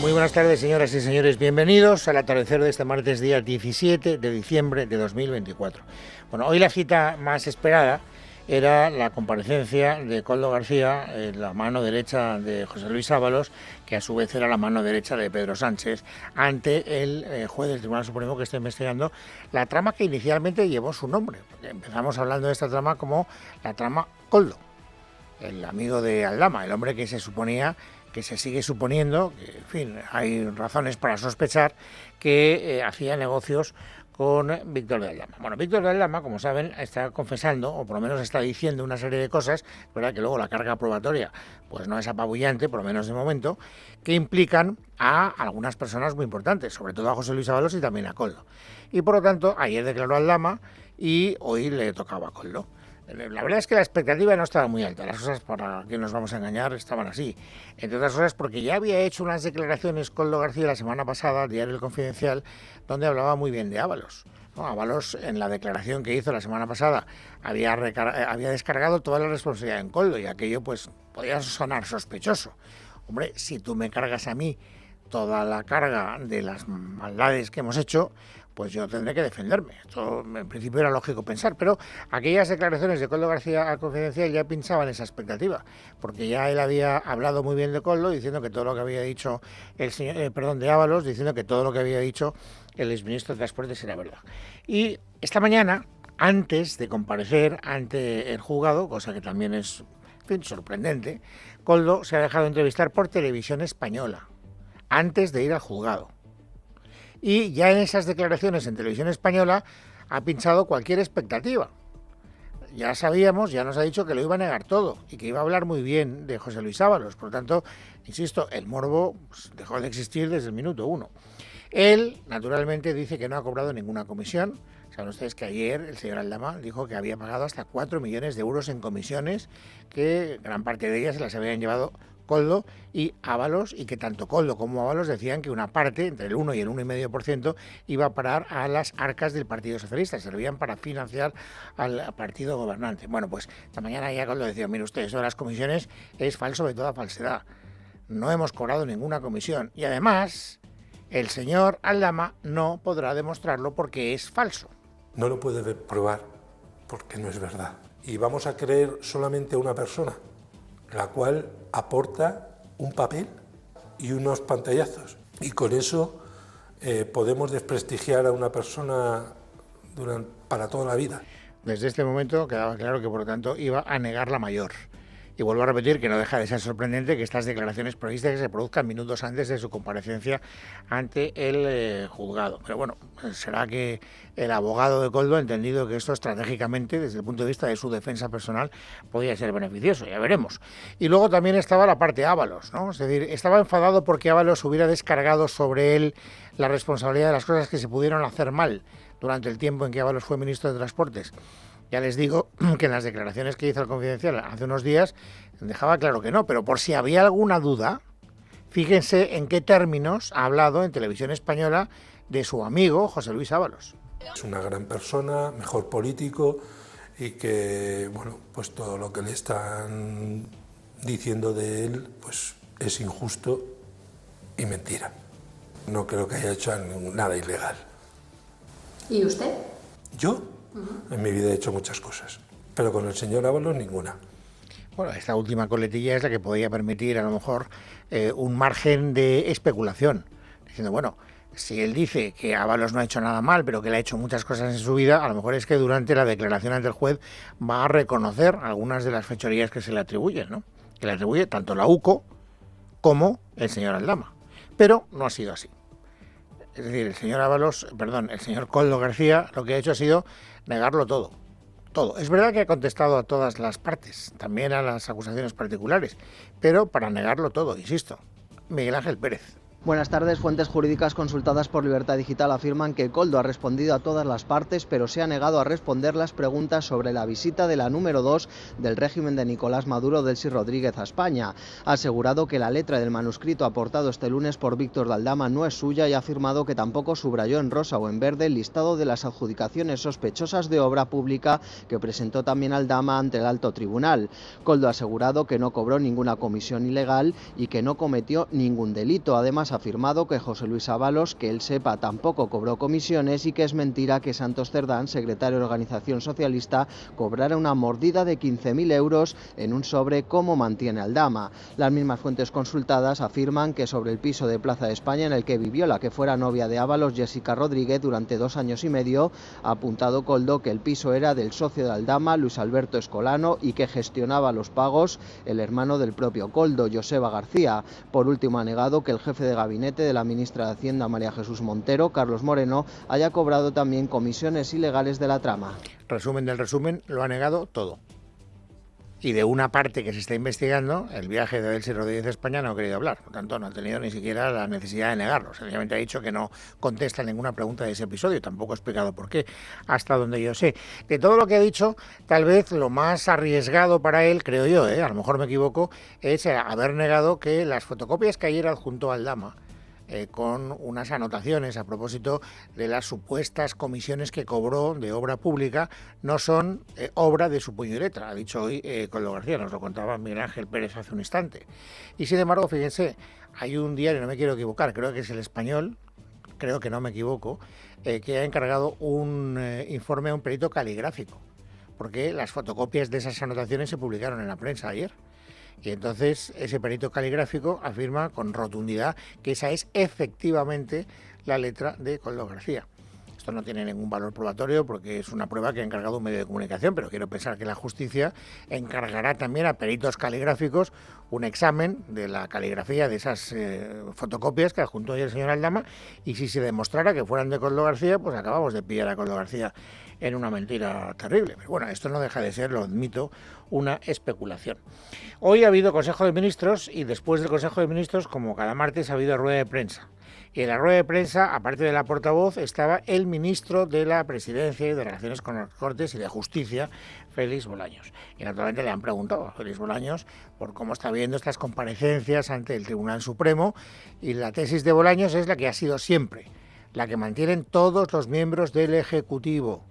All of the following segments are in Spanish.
Muy buenas tardes, señoras y señores. Bienvenidos al atardecer de este martes, día 17 de diciembre de 2024. Bueno, hoy la cita más esperada era la comparecencia de Koldo García, la mano derecha de José Luis Ábalos, que a su vez era la mano derecha de Pedro Sánchez, ante el juez del Tribunal Supremo que está investigando la trama que inicialmente llevó su nombre. Empezamos hablando de esta trama como la trama Koldo, el amigo de Aldama, el hombre que se suponía, que se sigue suponiendo, que en fin, hay razones para sospechar que hacía negocios con Víctor de Aldama. Bueno, Víctor de Aldama, como saben, está confesando, o por lo menos está diciendo una serie de cosas, verdad que luego la carga probatoria pues no es apabullante, por lo menos de momento, que implican a algunas personas muy importantes, sobre todo a José Luis Ábalos y también a Koldo. Y por lo tanto, ayer declaró Aldama y hoy le tocaba a Koldo. La verdad es que la expectativa no estaba muy alta, las cosas, para que nos vamos a engañar, estaban así. Entre otras cosas porque ya había hecho unas declaraciones Koldo García la semana pasada, al diario El Confidencial, donde hablaba muy bien de Ábalos. ¿No? Ábalos, en la declaración que hizo la semana pasada, había descargado toda la responsabilidad en Koldo, y aquello pues podía sonar sospechoso. Hombre, si tú me cargas a mí toda la carga de las maldades que hemos hecho, pues yo tendré que defenderme. Esto en principio era lógico pensar, pero aquellas declaraciones de Koldo García al Confidencial ya pinchaban esa expectativa, porque ya él había hablado muy bien de Koldo, diciendo que todo lo que había dicho el señor, de Ábalos, diciendo que todo lo que había dicho el exministro de Transportes era verdad. Y esta mañana, antes de comparecer ante el juzgado, cosa que también es, en fin, sorprendente, Koldo se ha dejado entrevistar por Televisión Española, antes de ir al juzgado. Y ya en esas declaraciones en Televisión Española ha pinchado cualquier expectativa. Ya sabíamos, ya nos ha dicho que lo iba a negar todo y que iba a hablar muy bien de José Luis Ábalos. Por lo tanto, insisto, el morbo pues, dejó de existir desde el minuto uno. Él, naturalmente, dice que no ha cobrado ninguna comisión. Saben ustedes que ayer el señor Aldama dijo que había pagado hasta 4 millones de euros en comisiones, que gran parte de ellas se las habían llevado Koldo y Ábalos, y que tanto Koldo como Ábalos decían que una parte, entre el 1 y el 1,5%, iba a parar a las arcas del Partido Socialista, servían para financiar al partido gobernante. Bueno, pues esta mañana ya Koldo decía, mire usted, eso de las comisiones es falso de toda falsedad. No hemos cobrado ninguna comisión. Y además, el señor Aldama no podrá demostrarlo porque es falso. No lo puede probar porque no es verdad. Y vamos a creer solamente a una persona, la cual aporta un papel y unos pantallazos. Y con eso podemos desprestigiar a una persona para toda la vida. Desde este momento quedaba claro que, por lo tanto, iba a negar la mayor. Y vuelvo a repetir que no deja de ser sorprendente que estas declaraciones previstas se produzcan minutos antes de su comparecencia ante el juzgado. Pero bueno, será que el abogado de Koldo ha entendido que esto estratégicamente, desde el punto de vista de su defensa personal, podía ser beneficioso, ya veremos. Y luego también estaba la parte Ábalos, ¿no? Es decir, estaba enfadado porque Ábalos hubiera descargado sobre él la responsabilidad de las cosas que se pudieron hacer mal durante el tiempo en que Ábalos fue ministro de Transportes. Ya les digo que en las declaraciones que hizo el Confidencial hace unos días dejaba claro que no, pero por si había alguna duda, fíjense en qué términos ha hablado en Televisión Española de su amigo José Luis Ábalos. Es una gran persona, mejor político, y que, bueno, pues todo lo que le están diciendo de él pues es injusto y mentira. No creo que haya hecho nada ilegal. ¿Y usted? ¿Yo? En mi vida he hecho muchas cosas, pero con el señor Ábalos ninguna. Bueno, esta última coletilla es la que podía permitir a lo mejor un margen de especulación, diciendo, bueno, si él dice que Ábalos no ha hecho nada mal, pero que le ha hecho muchas cosas en su vida, a lo mejor es que durante la declaración ante el juez va a reconocer algunas de las fechorías que se le atribuyen, ¿no? Que le atribuye tanto la UCO como el señor Aldama. Pero no ha sido así. Es decir, el señor Koldo García lo que ha hecho ha sido negarlo todo. Todo. Es verdad que ha contestado a todas las partes, también a las acusaciones particulares, pero para negarlo todo, insisto. Miguel Ángel Pérez. Buenas tardes. Fuentes jurídicas consultadas por Libertad Digital afirman que Koldo ha respondido a todas las partes, pero se ha negado a responder las preguntas sobre la visita de la número 2 del régimen de Nicolás Maduro Delcy Rodríguez a España. Ha asegurado que la letra del manuscrito aportado este lunes por Víctor de Aldama no es suya y ha afirmado que tampoco subrayó en rosa o en verde el listado de las adjudicaciones sospechosas de obra pública que presentó también Aldama ante el alto tribunal. Koldo ha asegurado que no cobró ninguna comisión ilegal y que no cometió ningún delito. Además, Consultadas ha afirmado que José Luis Ábalos, que él sepa, tampoco cobró comisiones y que es mentira que Santos Cerdán, secretario de Organización Socialista, cobrara una mordida de 15.000 euros en un sobre como mantiene Aldama. Las mismas fuentes consultadas afirman que sobre el piso de Plaza de España en el que vivió la que fuera novia de Ábalos, Jessica Rodríguez, durante 2 años y medio, ha apuntado Koldo que el piso era del socio de Aldama, Luis Alberto Escolano, y que gestionaba los pagos el hermano del propio Koldo, Joseba García. Por último, ha negado que el jefe de gabinete de la ministra de Hacienda, María Jesús Montero, Carlos Moreno, haya cobrado también comisiones ilegales de la trama. Resumen del resumen, lo ha negado todo. Y de una parte que se está investigando, el viaje de Delcy Rodríguez a España, no ha querido hablar. Por tanto, no ha tenido ni siquiera la necesidad de negarlo. Sencillamente ha dicho que no contesta ninguna pregunta de ese episodio. Tampoco ha explicado por qué, hasta donde yo sé. De todo lo que ha dicho, tal vez lo más arriesgado para él, creo yo, a lo mejor me equivoco, es haber negado que las fotocopias que ayer adjuntó Aldama, con unas anotaciones a propósito de las supuestas comisiones que cobró de obra pública, no son obra de su puño y letra, ha dicho hoy Koldo García, nos lo contaba Miguel Ángel Pérez hace un instante. Y sin embargo, fíjense, hay un diario, no me quiero equivocar, creo que es El Español, creo que no me equivoco, que ha encargado un informe a un perito caligráfico, porque las fotocopias de esas anotaciones se publicaron en la prensa ayer. Y entonces ese perito caligráfico afirma con rotundidad que esa es efectivamente la letra de Koldo García. Esto no tiene ningún valor probatorio porque es una prueba que ha encargado un medio de comunicación, pero quiero pensar que la justicia encargará también a peritos caligráficos un examen de la caligrafía de esas fotocopias que adjuntó ayer el señor Aldama, y si se demostrara que fueran de Koldo García, pues acabamos de pillar a Koldo García en una mentira terrible. Pero bueno, esto no deja de ser, lo admito, una especulación. Hoy ha habido Consejo de Ministros y después del Consejo de Ministros, como cada martes, ha habido rueda de prensa. Y en la rueda de prensa, aparte de la portavoz, estaba el ministro de la Presidencia y de Relaciones con las Cortes y de Justicia, Félix Bolaños. Y naturalmente le han preguntado a Félix Bolaños por cómo está viendo estas comparecencias ante el Tribunal Supremo, y la tesis de Bolaños es la que ha sido siempre, la que mantienen todos los miembros del Ejecutivo.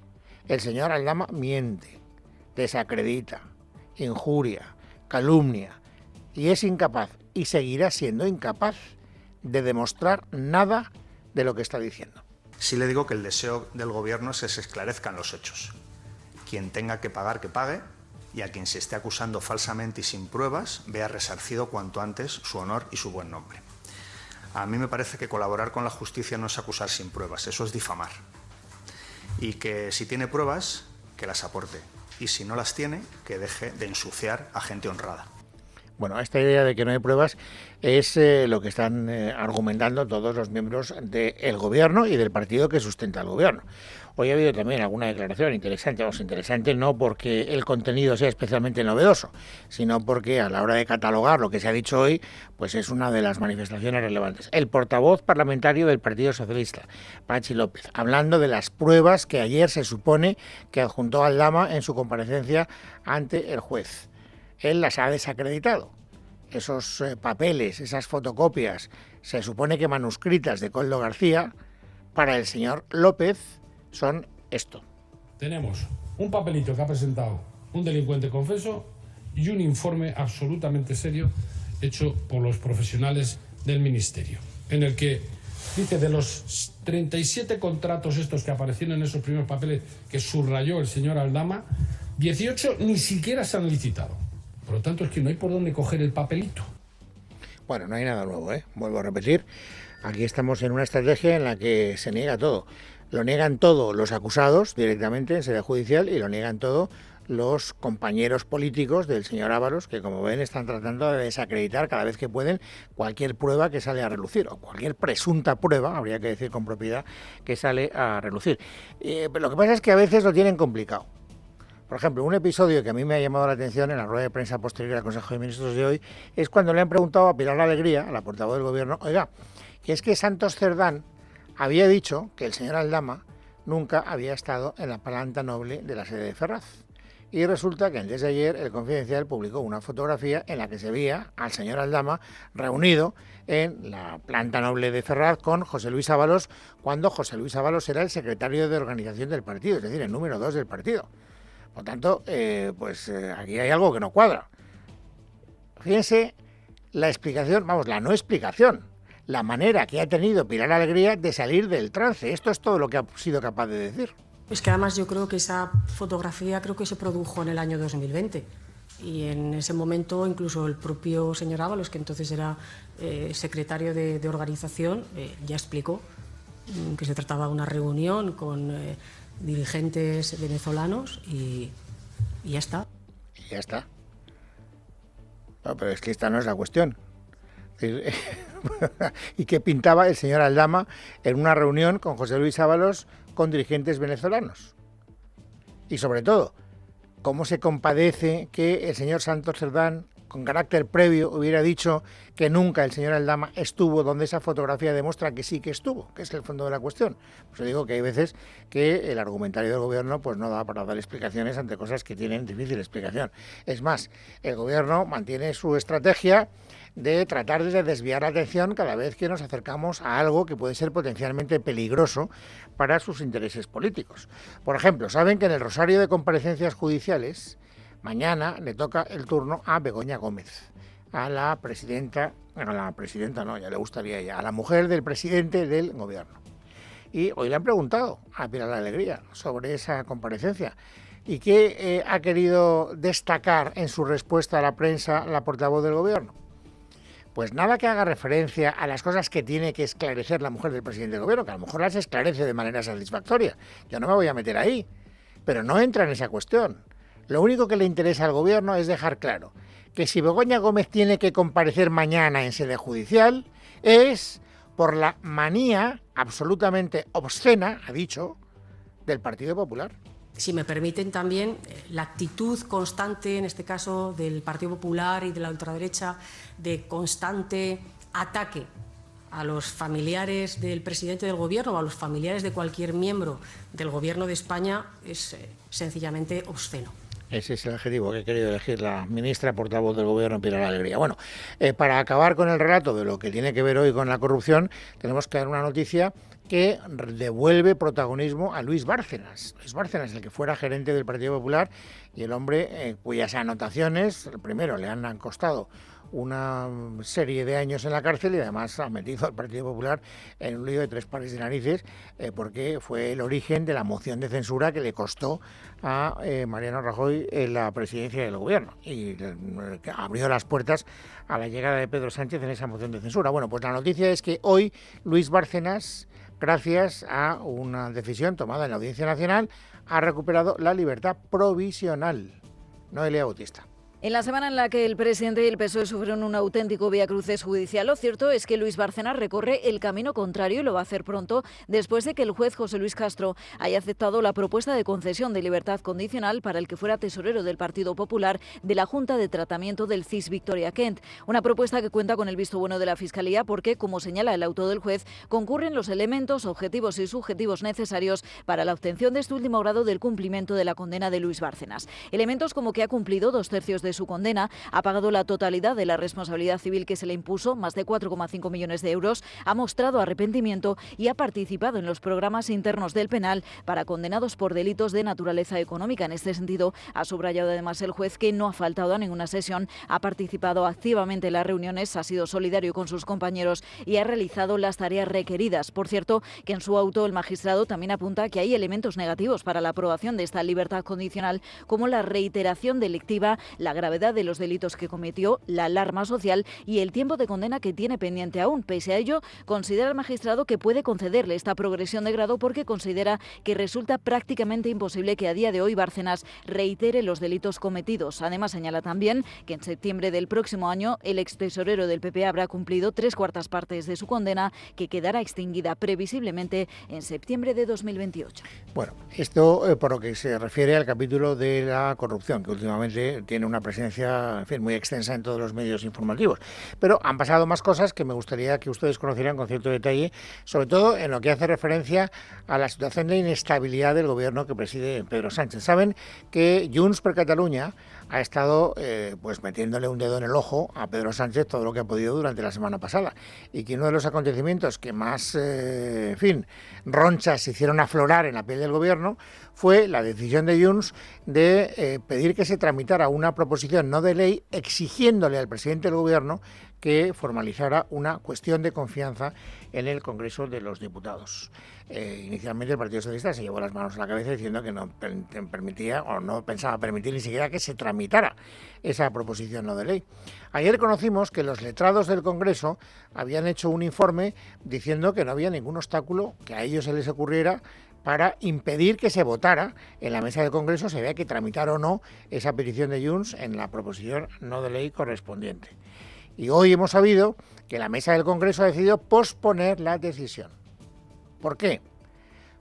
El señor Aldama miente, desacredita, injuria, calumnia, y es incapaz, y seguirá siendo incapaz, de demostrar nada de lo que está diciendo. Sí le digo que el deseo del Gobierno es que se esclarezcan los hechos. Quien tenga que pagar, que pague, y a quien se esté acusando falsamente y sin pruebas, vea resarcido cuanto antes su honor y su buen nombre. A mí me parece que colaborar con la justicia no es acusar sin pruebas, eso es difamar. Y que si tiene pruebas, que las aporte. Y si no las tiene, que deje de ensuciar a gente honrada. Bueno, esta idea de que no hay pruebas es lo que están argumentando todos los miembros del Gobierno y del partido que sustenta el Gobierno. Hoy ha habido también alguna declaración interesante, interesante no porque el contenido sea especialmente novedoso, sino porque a la hora de catalogar lo que se ha dicho hoy, pues es una de las manifestaciones relevantes. El portavoz parlamentario del Partido Socialista, Patxi López, hablando de las pruebas que ayer se supone que adjuntó Aldama en su comparecencia ante el juez. Él las ha desacreditado. Esos papeles, esas fotocopias, se supone que manuscritas de Koldo García, para el señor López son esto. Tenemos un papelito que ha presentado un delincuente confeso y un informe absolutamente serio hecho por los profesionales del Ministerio, en el que dice de los 37 contratos estos que aparecieron en esos primeros papeles que subrayó el señor Aldama, 18 ni siquiera se han licitado. Por lo tanto, es que no hay por dónde coger el papelito. Bueno, no hay nada nuevo, Vuelvo a repetir. Aquí estamos en una estrategia en la que se niega todo. Lo niegan todo los acusados directamente en sede judicial y lo niegan todo los compañeros políticos del señor Ábalos, que como ven están tratando de desacreditar cada vez que pueden cualquier prueba que sale a relucir, o cualquier presunta prueba, habría que decir con propiedad, que sale a relucir. Pero lo que pasa es que a veces lo tienen complicado. Por ejemplo, un episodio que a mí me ha llamado la atención en la rueda de prensa posterior al Consejo de Ministros de hoy es cuando le han preguntado a Pilar Alegría, a la portavoz del Gobierno, oiga, que es que Santos Cerdán había dicho que el señor Aldama nunca había estado en la planta noble de la sede de Ferraz. Y resulta que antes de ayer el Confidencial publicó una fotografía en la que se veía al señor Aldama reunido en la planta noble de Ferraz con José Luis Ábalos, cuando José Luis Ábalos era el secretario de organización del partido, es decir, el número 2 del partido. Por tanto, aquí hay algo que no cuadra. Fíjense la explicación, la no explicación, la manera que ha tenido Pilar Alegría de salir del trance. Esto es todo lo que ha sido capaz de decir. Es que además yo creo que esa fotografía se produjo en el año 2020 y en ese momento incluso el propio señor Ábalos, que entonces era secretario de organización, ya explicó que se trataba de una reunión con dirigentes venezolanos y ya está. Y ya está. No, pero es que esta no es la cuestión. ¿Y qué pintaba el señor Aldama en una reunión con José Luis Ábalos con dirigentes venezolanos? Y sobre todo, ¿cómo se compadece que el señor Santos Cerdán, con carácter previo, hubiera dicho que nunca el señor Aldama estuvo donde esa fotografía demuestra que sí que estuvo, que es el fondo de la cuestión? Pues digo que hay veces que el argumentario del gobierno pues no da para dar explicaciones ante cosas que tienen difícil explicación. Es más, el gobierno mantiene su estrategia de tratar de desviar la atención cada vez que nos acercamos a algo que puede ser potencialmente peligroso para sus intereses políticos. Por ejemplo, saben que en el rosario de comparecencias judiciales mañana le toca el turno a Begoña Gómez, a la mujer del presidente del gobierno. Y hoy le han preguntado a Pilar Alegría sobre esa comparecencia. ¿Y qué ha querido destacar en su respuesta a la prensa la portavoz del gobierno? Pues nada que haga referencia a las cosas que tiene que esclarecer la mujer del presidente del gobierno, que a lo mejor las esclarece de manera satisfactoria. Yo no me voy a meter ahí, pero no entra en esa cuestión. Lo único que le interesa al gobierno es dejar claro que si Begoña Gómez tiene que comparecer mañana en sede judicial es por la manía absolutamente obscena, ha dicho, del Partido Popular. Si me permiten también, la actitud constante, en este caso, del Partido Popular y de la ultraderecha, de constante ataque a los familiares del presidente del gobierno o a los familiares de cualquier miembro del gobierno de España es sencillamente obsceno. Ese es el adjetivo que ha querido elegir la ministra portavoz del gobierno, Pilar Alegría. Bueno, para acabar con el relato de lo que tiene que ver hoy con la corrupción, tenemos que dar una noticia que devuelve protagonismo a Luis Bárcenas. Luis Bárcenas, el que fuera gerente del Partido Popular y el hombre cuyas anotaciones, primero, le han costado una serie de años en la cárcel y además ha metido al Partido Popular en un lío de 3 pares de narices porque fue el origen de la moción de censura que le costó a Mariano Rajoy la presidencia del gobierno y que abrió las puertas a la llegada de Pedro Sánchez en esa moción de censura. Bueno, pues la noticia es que hoy Luis Bárcenas, gracias a una decisión tomada en la Audiencia Nacional, ha recuperado la libertad provisional. Noelia Bautista. En la semana en la que el presidente y el PSOE sufrieron un auténtico viacrucis judicial, lo cierto es que Luis Bárcenas recorre el camino contrario y lo va a hacer pronto después de que el juez José Luis Castro haya aceptado la propuesta de concesión de libertad condicional para el que fuera tesorero del Partido Popular de la Junta de Tratamiento del CIS Victoria Kent. Una propuesta que cuenta con el visto bueno de la Fiscalía porque, como señala el auto del juez, concurren los elementos objetivos y subjetivos necesarios para la obtención de este último grado del cumplimiento de la condena de Luis Bárcenas. Elementos como que ha cumplido 2/3 de su condena, ha pagado la totalidad de la responsabilidad civil que se le impuso, más de 4,5 millones de euros, ha mostrado arrepentimiento y ha participado en los programas internos del penal para condenados por delitos de naturaleza económica. En este sentido, ha subrayado además el juez que no ha faltado a ninguna sesión, ha participado activamente en las reuniones, ha sido solidario con sus compañeros y ha realizado las tareas requeridas. Por cierto, que en su auto el magistrado también apunta que hay elementos negativos para la aprobación de esta libertad condicional, como la reiteración delictiva, la gravedad de los delitos que cometió, la alarma social y el tiempo de condena que tiene pendiente aún. Pese a ello, considera el magistrado que puede concederle esta progresión de grado porque considera que resulta prácticamente imposible que a día de hoy Bárcenas reitere los delitos cometidos. Además, señala también que en septiembre del próximo año el extesorero del PP habrá cumplido 3/4 partes de su condena, que quedará extinguida previsiblemente en septiembre de 2028. Bueno, esto por lo que se refiere al capítulo de la corrupción, que últimamente tiene una presencia muy extensa en todos los medios informativos. Pero han pasado más cosas que me gustaría que ustedes conocieran con cierto detalle, sobre todo en lo que hace referencia a la situación de inestabilidad del gobierno que preside Pedro Sánchez. Saben que Junts per Catalunya ha estado metiéndole un dedo en el ojo a Pedro Sánchez todo lo que ha podido durante la semana pasada y que uno de los acontecimientos que más ronchas se hicieron aflorar en la piel del gobierno fue la decisión de Junts de pedir que se tramitara una proposición no de ley exigiéndole al presidente del gobierno que formalizara una cuestión de confianza en el Congreso de los Diputados. Inicialmente el Partido Socialista se llevó las manos a la cabeza diciendo que no permitía o no pensaba permitir ni siquiera que se tramitara esa proposición no de ley. Ayer conocimos que los letrados del Congreso habían hecho un informe diciendo que no había ningún obstáculo que a ellos se les ocurriera para impedir que se votara en la mesa del Congreso, se vea que tramitar o no esa petición de Junts en la proposición no de ley correspondiente. Y hoy hemos sabido que la mesa del Congreso ha decidido posponer la decisión. ¿Por qué?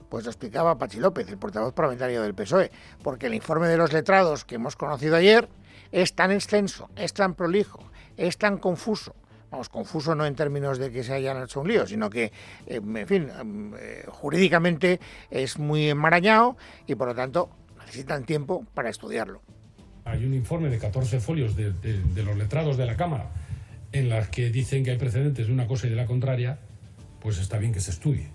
Pues lo explicaba Patxi López, el portavoz parlamentario del PSOE, porque el informe de los letrados que hemos conocido ayer es tan extenso, es tan prolijo, es tan confuso. Vamos, confuso no en términos de que se hayan hecho un lío, sino que, en fin, jurídicamente es muy enmarañado y por lo tanto necesitan tiempo para estudiarlo. Hay un informe de 14 folios de los letrados de la Cámara en las que dicen que hay precedentes de una cosa y de la contraria, pues está bien que se estudie.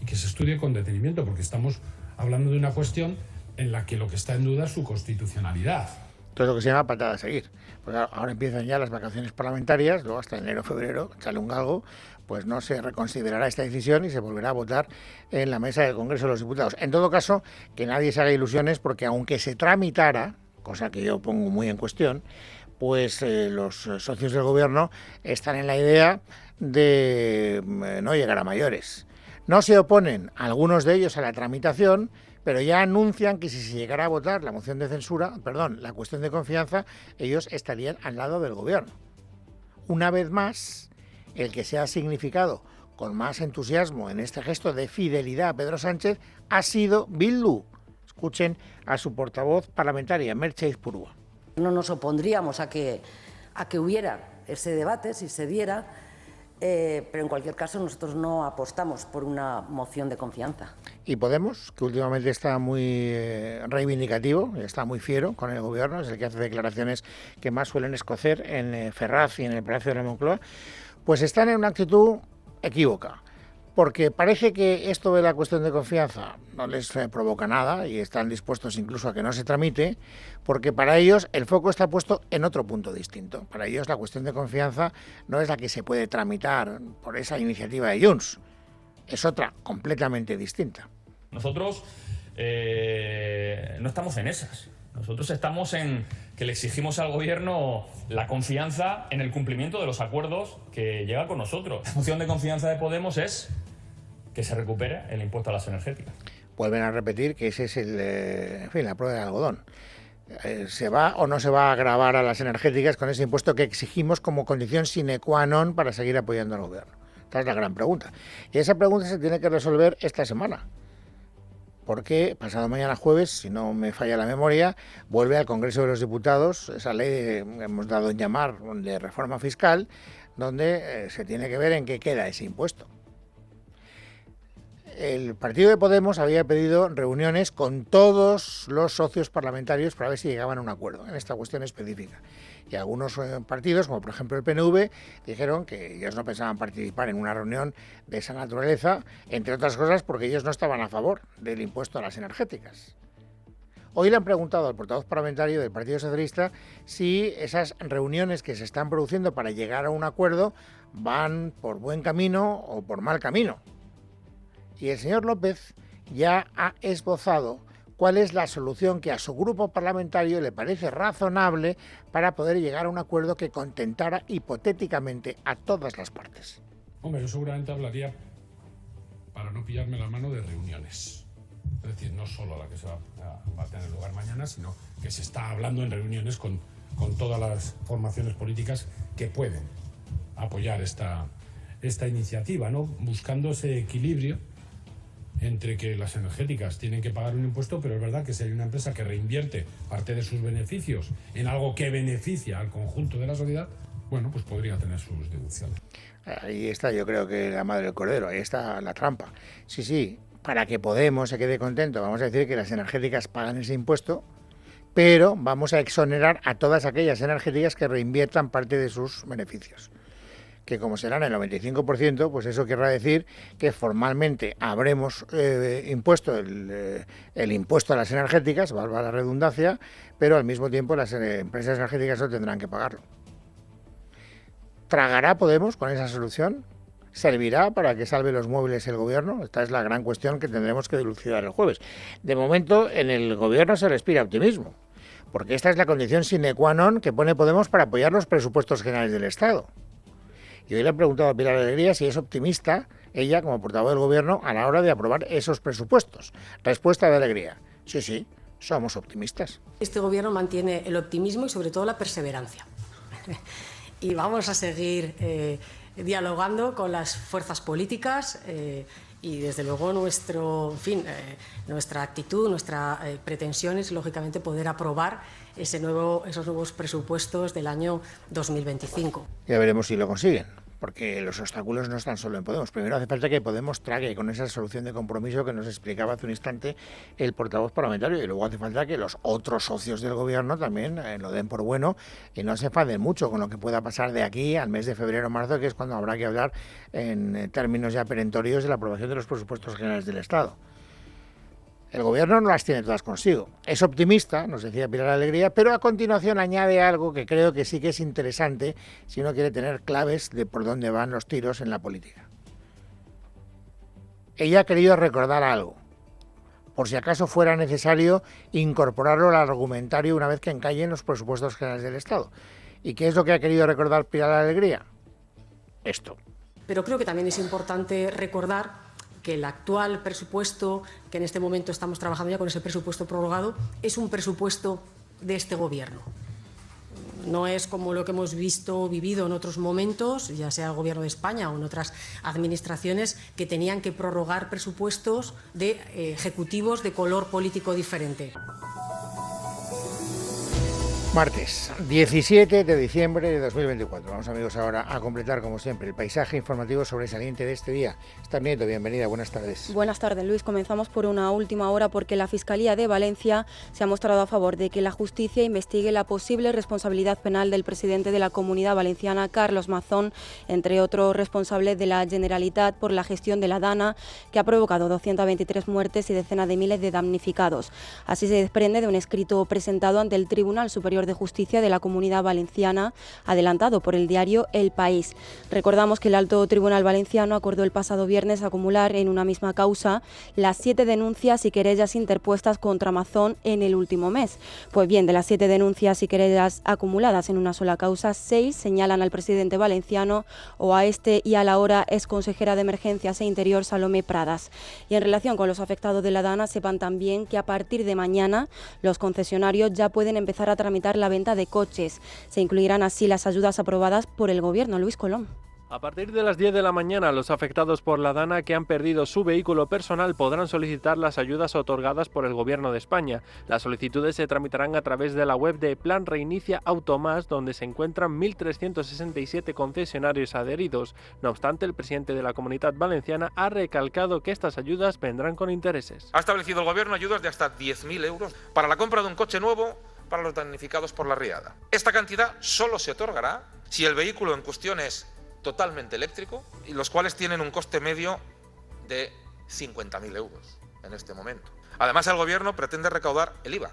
Y que se estudie con detenimiento, porque estamos hablando de una cuestión en la que lo que está en duda es su constitucionalidad. Todo lo que se llama patada a seguir. Pues ahora empiezan ya las vacaciones parlamentarias, luego hasta enero o febrero, echale un galgo, pues no se reconsiderará esta decisión y se volverá a votar en la mesa del Congreso de los Diputados. En todo caso, que nadie se haga ilusiones, porque aunque se tramitara, cosa que yo pongo muy en cuestión, pues los socios del Gobierno están en la idea de no llegar a mayores. No se oponen algunos de ellos a la tramitación, pero ya anuncian que si se llegara a votar la moción de censura, la cuestión de confianza, ellos estarían al lado del Gobierno. Una vez más, el que se ha significado con más entusiasmo en este gesto de fidelidad a Pedro Sánchez ha sido Bildu. Escuchen a su portavoz parlamentaria, Merche Izpurua. No nos opondríamos a que hubiera ese debate, si se diera, pero en cualquier caso nosotros no apostamos por una moción de confianza. Y Podemos, que últimamente está muy reivindicativo, está muy fiero con el Gobierno, es el que hace declaraciones que más suelen escocer en Ferraz y en el Palacio de la Moncloa, pues están en una actitud equívoca. Porque parece que esto de la cuestión de confianza no les provoca nada y están dispuestos incluso a que no se tramite, porque para ellos el foco está puesto en otro punto distinto. Para ellos la cuestión de confianza no es la que se puede tramitar por esa iniciativa de Junts, es otra completamente distinta. Nosotros no estamos en esas. Nosotros estamos en que le exigimos al Gobierno la confianza en el cumplimiento de los acuerdos que llega con nosotros. La moción de confianza de Podemos es que se recupere el impuesto a las energéticas. Vuelven a repetir que ese es la prueba del algodón. ¿Se va o no se va a gravar a las energéticas con ese impuesto que exigimos como condición sine qua non para seguir apoyando al Gobierno? Esta es la gran pregunta. Y esa pregunta se tiene que resolver esta semana. Porque pasado mañana jueves, si no me falla la memoria, vuelve al Congreso de los Diputados esa ley que hemos dado en llamar de reforma fiscal, donde se tiene que ver en qué queda ese impuesto. El partido de Podemos había pedido reuniones con todos los socios parlamentarios para ver si llegaban a un acuerdo en esta cuestión específica. Y algunos partidos, como por ejemplo el PNV, dijeron que ellos no pensaban participar en una reunión de esa naturaleza, entre otras cosas porque ellos no estaban a favor del impuesto a las energéticas. Hoy le han preguntado al portavoz parlamentario del Partido Socialista si esas reuniones que se están produciendo para llegar a un acuerdo van por buen camino o por mal camino. Y el señor López ya ha esbozado cuál es la solución que a su grupo parlamentario le parece razonable para poder llegar a un acuerdo que contentara hipotéticamente a todas las partes. Hombre, yo seguramente hablaría, para no pillarme la mano, de reuniones. Es decir, no solo la que se va a tener lugar mañana, sino que se está hablando en reuniones con todas las formaciones políticas que pueden apoyar esta iniciativa, ¿no? Buscando ese equilibrio entre que las energéticas tienen que pagar un impuesto, pero es verdad que si hay una empresa que reinvierte parte de sus beneficios en algo que beneficia al conjunto de la sociedad, bueno, pues podría tener sus deducciones. Ahí está, yo creo que la madre del cordero, ahí está la trampa. Sí, para que Podemos se quede contento, vamos a decir que las energéticas pagan ese impuesto, pero vamos a exonerar a todas aquellas energéticas que reinviertan parte de sus beneficios. Que como serán el 95%, pues eso querrá decir que formalmente habremos impuesto el impuesto a las energéticas, valga la redundancia, pero al mismo tiempo las empresas energéticas no tendrán que pagarlo. ¿Tragará Podemos con esa solución? ¿Servirá para que salve los muebles el gobierno? Esta es la gran cuestión que tendremos que dilucidar el jueves. De momento, en el gobierno se respira optimismo, porque esta es la condición sine qua non que pone Podemos para apoyar los presupuestos generales del Estado. Y hoy le he preguntado a Pilar Alegría si es optimista, ella como portavoz del gobierno, a la hora de aprobar esos presupuestos. Respuesta de Alegría: sí, somos optimistas. Este gobierno mantiene el optimismo y sobre todo la perseverancia. Y vamos a seguir dialogando con las fuerzas políticas y desde luego nuestra actitud, nuestra pretensión es lógicamente poder aprobar esos nuevos presupuestos del año 2025. Ya veremos si lo consiguen, porque los obstáculos no están solo en Podemos. Primero hace falta que Podemos trague con esa solución de compromiso que nos explicaba hace un instante el portavoz parlamentario, y luego hace falta que los otros socios del gobierno también lo den por bueno y no se enfaden mucho con lo que pueda pasar de aquí al mes de febrero o marzo, que es cuando habrá que hablar en términos ya perentorios de la aprobación de los presupuestos generales del Estado. El gobierno no las tiene todas consigo. Es optimista, nos decía Pilar Alegría, pero a continuación añade algo que creo que sí que es interesante si uno quiere tener claves de por dónde van los tiros en la política. Ella ha querido recordar algo, por si acaso fuera necesario incorporarlo al argumentario una vez que encallen los presupuestos generales del Estado. ¿Y qué es lo que ha querido recordar Pilar Alegría? Esto. Pero creo que también es importante recordar que el actual presupuesto, que en este momento estamos trabajando ya con ese presupuesto prorrogado, es un presupuesto de este gobierno. No es como lo que hemos vivido en otros momentos, ya sea el Gobierno de España o en otras administraciones, que tenían que prorrogar presupuestos de ejecutivos de color político diferente. Martes, 17 de diciembre de 2024. Vamos, amigos, ahora a completar, como siempre, el paisaje informativo sobresaliente de este día. Esther Nieto, bienvenida, buenas tardes. Buenas tardes, Luis. Comenzamos por una última hora porque la Fiscalía de Valencia se ha mostrado a favor de que la justicia investigue la posible responsabilidad penal del presidente de la Comunidad Valenciana, Carlos Mazón, entre otros responsables de la Generalitat, por la gestión de la Dana, que ha provocado 223 muertes y decenas de miles de damnificados. Así se desprende de un escrito presentado ante el Tribunal Superior de Justicia de la Comunidad Valenciana, adelantado por el diario El País. Recordamos que el Alto Tribunal Valenciano acordó el pasado viernes acumular en una misma causa las 7 denuncias y querellas interpuestas contra Mazón en el último mes. Pues bien, de las 7 denuncias y querellas acumuladas en una sola causa, 6 señalan al presidente valenciano o a este y a la ahora exconsejera de Emergencias e Interior, Salomé Pradas. Y en relación con los afectados de la Dana, sepan también que a partir de mañana los concesionarios ya pueden empezar a tramitar la venta de coches. Se incluirán así las ayudas aprobadas por el Gobierno. Luis Colón. A partir de las 10 de la mañana, los afectados por la Dana que han perdido su vehículo personal podrán solicitar las ayudas otorgadas por el Gobierno de España. Las solicitudes se tramitarán a través de la web de Plan Reinicia Automás, donde se encuentran 1.367 concesionarios adheridos. No obstante, el presidente de la Comunidad Valenciana ha recalcado que estas ayudas vendrán con intereses. Ha establecido el Gobierno ayudas de hasta 10.000 euros para la compra de un coche nuevo para los damnificados por la riada. Esta cantidad solo se otorgará si el vehículo en cuestión es totalmente eléctrico, y los cuales tienen un coste medio de 50.000 euros en este momento. Además, el Gobierno pretende recaudar el IVA,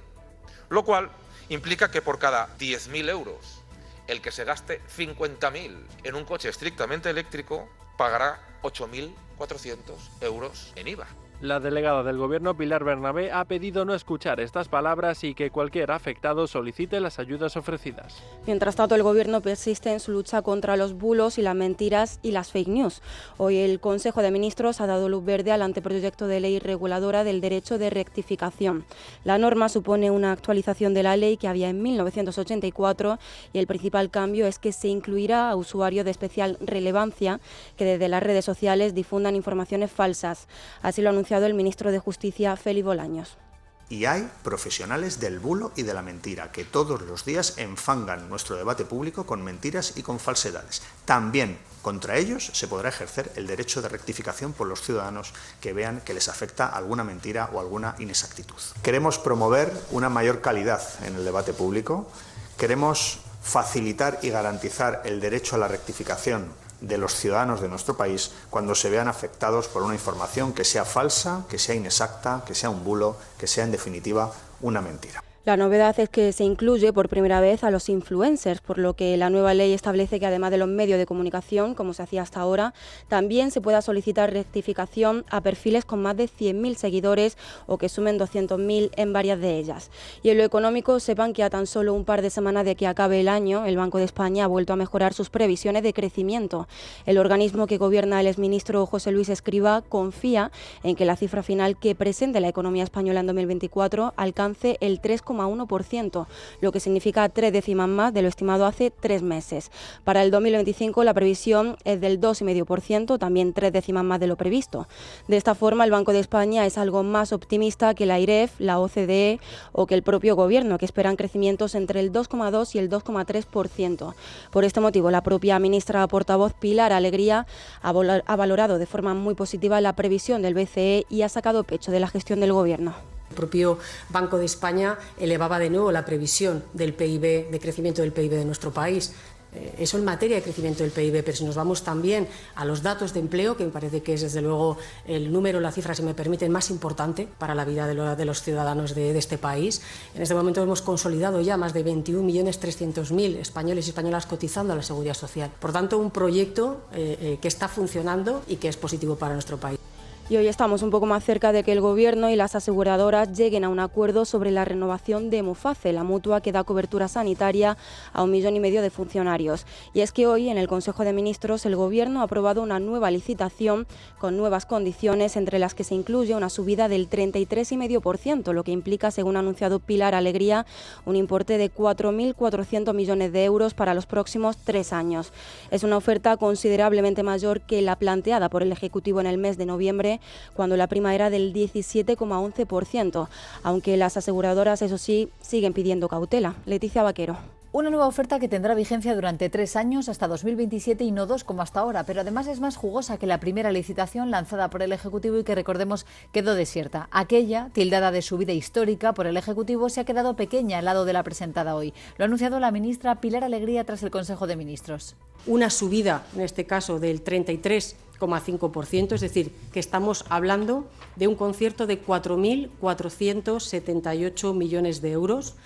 lo cual implica que por cada 10.000 euros, el que se gaste 50.000 en un coche estrictamente eléctrico pagará 8.400 euros en IVA. La delegada del Gobierno, Pilar Bernabé, ha pedido no escuchar estas palabras y que cualquier afectado solicite las ayudas ofrecidas. Mientras tanto, el Gobierno persiste en su lucha contra los bulos y las mentiras y las fake news. Hoy el Consejo de Ministros ha dado luz verde al anteproyecto de ley reguladora del derecho de rectificación. La norma supone una actualización de la ley que había en 1984 y el principal cambio es que se incluirá a usuarios de especial relevancia que desde las redes sociales difundan informaciones falsas. Así lo anunció el ministro de Justicia, Félix Bolaños. Y hay profesionales del bulo y de la mentira que todos los días enfangan nuestro debate público con mentiras y con falsedades. También contra ellos se podrá ejercer el derecho de rectificación por los ciudadanos que vean que les afecta alguna mentira o alguna inexactitud. Queremos promover una mayor calidad en el debate público. Queremos facilitar y garantizar el derecho a la rectificación de los ciudadanos de nuestro país cuando se vean afectados por una información que sea falsa, que sea inexacta, que sea un bulo, que sea en definitiva una mentira. La novedad es que se incluye por primera vez a los influencers, por lo que la nueva ley establece que además de los medios de comunicación, como se hacía hasta ahora, también se pueda solicitar rectificación a perfiles con más de 100.000 seguidores o que sumen 200.000 en varias de ellas. Y en lo económico, sepan que a tan solo un par de semanas de que acabe el año, el Banco de España ha vuelto a mejorar sus previsiones de crecimiento. El organismo que gobierna el exministro José Luis Escrivá confía en que la cifra final que presente la economía española en 2024 alcance el 3,1%, lo que significa 3 décimas más de lo estimado hace 3 meses. Para el 2025 la previsión es del 2,5%, también 3 décimas más de lo previsto. De esta forma, el Banco de España es algo más optimista que la AIREF, la OCDE o que el propio Gobierno, que esperan crecimientos entre el 2,2 y el 2,3%. Por este motivo, la propia ministra portavoz Pilar Alegría ha valorado de forma muy positiva la previsión del BCE y ha sacado pecho de la gestión del Gobierno. El propio Banco de España elevaba de nuevo la previsión del PIB, de crecimiento del PIB de nuestro país. Eso en materia de crecimiento del PIB, pero si nos vamos también a los datos de empleo, que me parece que es desde luego el número, la cifra, si me permiten, más importante para la vida de los ciudadanos de este país. En este momento hemos consolidado ya más de 21.300.000 españoles y españolas cotizando a la Seguridad Social. Por tanto, un proyecto que está funcionando y que es positivo para nuestro país. Y hoy estamos un poco más cerca de que el Gobierno y las aseguradoras lleguen a un acuerdo sobre la renovación de Muface, la mutua que da cobertura sanitaria a 1,5 millones de funcionarios. Y es que hoy, en el Consejo de Ministros, el Gobierno ha aprobado una nueva licitación con nuevas condiciones, entre las que se incluye una subida del 33,5%, lo que implica, según ha anunciado Pilar Alegría, un importe de 4.400 millones de euros para los próximos 3 años. Es una oferta considerablemente mayor que la planteada por el Ejecutivo en el mes de noviembre, cuando la prima era del 17,11%, aunque las aseguradoras, eso sí, siguen pidiendo cautela. Leticia Vaquero. Una nueva oferta que tendrá vigencia durante 3 años hasta 2027 y no 2 como hasta ahora, pero además es más jugosa que la primera licitación lanzada por el Ejecutivo y que, recordemos, quedó desierta. Aquella, tildada de subida histórica por el Ejecutivo, se ha quedado pequeña al lado de la presentada hoy. Lo ha anunciado la ministra Pilar Alegría tras el Consejo de Ministros. Una subida, en este caso, del 33,5%, es decir, que estamos hablando de un concierto de 4.478 millones de euros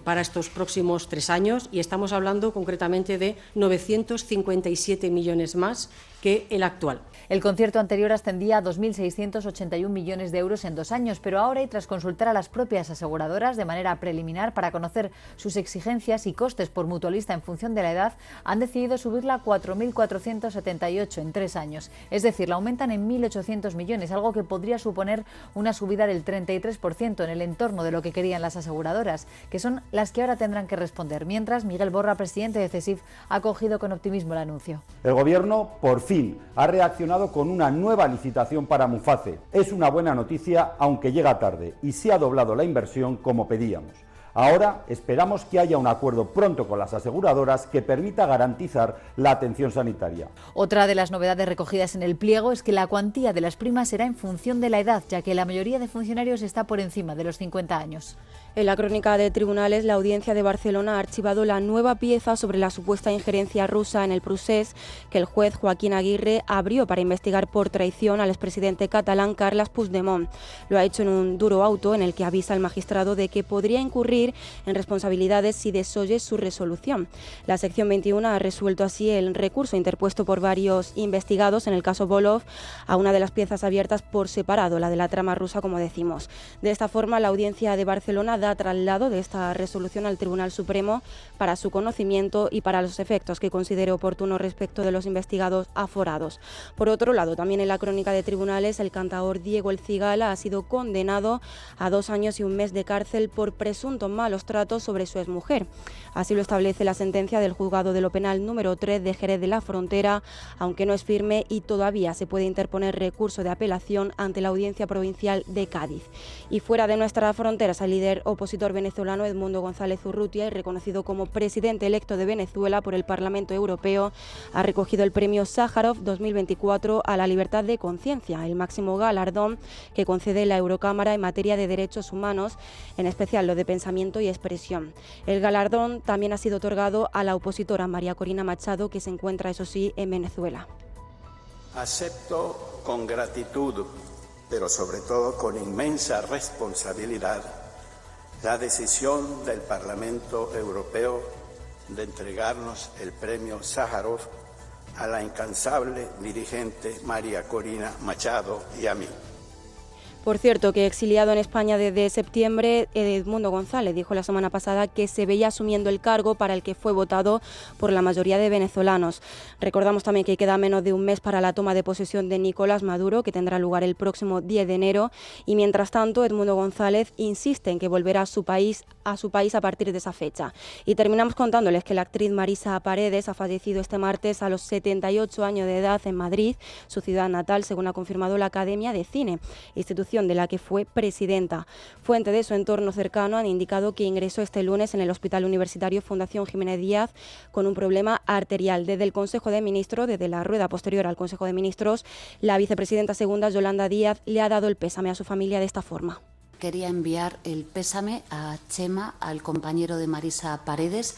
para estos próximos 3 años, y estamos hablando concretamente de 957 millones más que el actual. El concierto anterior ascendía a 2.681 millones de euros en 2 años, pero ahora, y tras consultar a las propias aseguradoras de manera preliminar para conocer sus exigencias y costes por mutualista en función de la edad, han decidido subirla a 4.478 en 3 años. Es decir, la aumentan en 1.800 millones, algo que podría suponer una subida del 33% en el entorno de lo que querían las aseguradoras, que son las que ahora tendrán que responder. Mientras, Miguel Borra, presidente de CESIF, ha acogido con optimismo el anuncio. El Gobierno, por fin, ha reaccionado con una nueva licitación para Muface. Es una buena noticia, aunque llega tarde, y se ha doblado la inversión como pedíamos. Ahora esperamos que haya un acuerdo pronto con las aseguradoras que permita garantizar la atención sanitaria. Otra de las novedades recogidas en el pliego es que la cuantía de las primas será en función de la edad, ya que la mayoría de funcionarios está por encima de los 50 años. En la crónica de tribunales, la Audiencia de Barcelona ha archivado la nueva pieza sobre la supuesta injerencia rusa en el procés que el juez Joaquín Aguirre abrió para investigar por traición al expresidente catalán Carles Puigdemont. Lo ha hecho en un duro auto en el que avisa al magistrado de que podría incurrir en responsabilidades si desoye su resolución. La sección 21 ha resuelto así el recurso interpuesto por varios investigados en el caso Volov a una de las piezas abiertas por separado, la de la trama rusa, como decimos. De esta forma, la Audiencia de Barcelona da traslado de esta resolución al Tribunal Supremo para su conocimiento y para los efectos que considere oportuno respecto de los investigados aforados. Por otro lado, también en la crónica de tribunales, el cantaor Diego El Cigala ha sido condenado a 2 años y 1 mes de cárcel por presuntos malos tratos sobre su exmujer. Así lo establece la sentencia del Juzgado de lo Penal número 3 de Jerez de la Frontera, aunque no es firme y todavía se puede interponer recurso de apelación ante la Audiencia Provincial de Cádiz. Y fuera de nuestras fronteras, el líder opositor venezolano Edmundo González Urrutia, y reconocido como presidente electo de Venezuela por el Parlamento Europeo, ha recogido el premio Sájarov 2024 a la libertad de conciencia, el máximo galardón que concede la Eurocámara en materia de derechos humanos, en especial lo de pensamiento y expresión. El galardón también ha sido otorgado a la opositora María Corina Machado, que se encuentra, eso sí, en Venezuela. Acepto con gratitud, pero sobre todo con inmensa responsabilidad, la decisión del Parlamento Europeo de entregarnos el premio Sájarov a la incansable dirigente María Corina Machado y a mí. Por cierto, que exiliado en España desde septiembre, Edmundo González dijo la semana pasada que se veía asumiendo el cargo para el que fue votado por la mayoría de venezolanos. Recordamos también que queda menos de un mes para la toma de posesión de Nicolás Maduro, que tendrá lugar el próximo 10 de enero. Y mientras tanto, Edmundo González insiste en que volverá a su país a partir de esa fecha. Y terminamos contándoles que la actriz Marisa Paredes ha fallecido este martes a los 78 años de edad en Madrid, su ciudad natal, según ha confirmado la Academia de Cine, institución de la que fue presidenta. Fuentes de su entorno cercano han indicado que ingresó este lunes en el Hospital Universitario Fundación Jiménez Díaz con un problema arterial. Desde el Consejo de Ministros, desde la rueda posterior al Consejo de Ministros, la vicepresidenta segunda, Yolanda Díaz, le ha dado el pésame a su familia de esta forma. Quería enviar el pésame a Chema, al compañero de Marisa Paredes,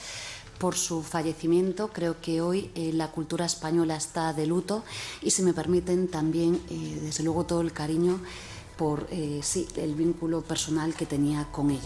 por su fallecimiento. Creo que hoy la cultura española está de luto y, si me permiten, también, desde luego, todo el cariño por el vínculo personal que tenía con ella.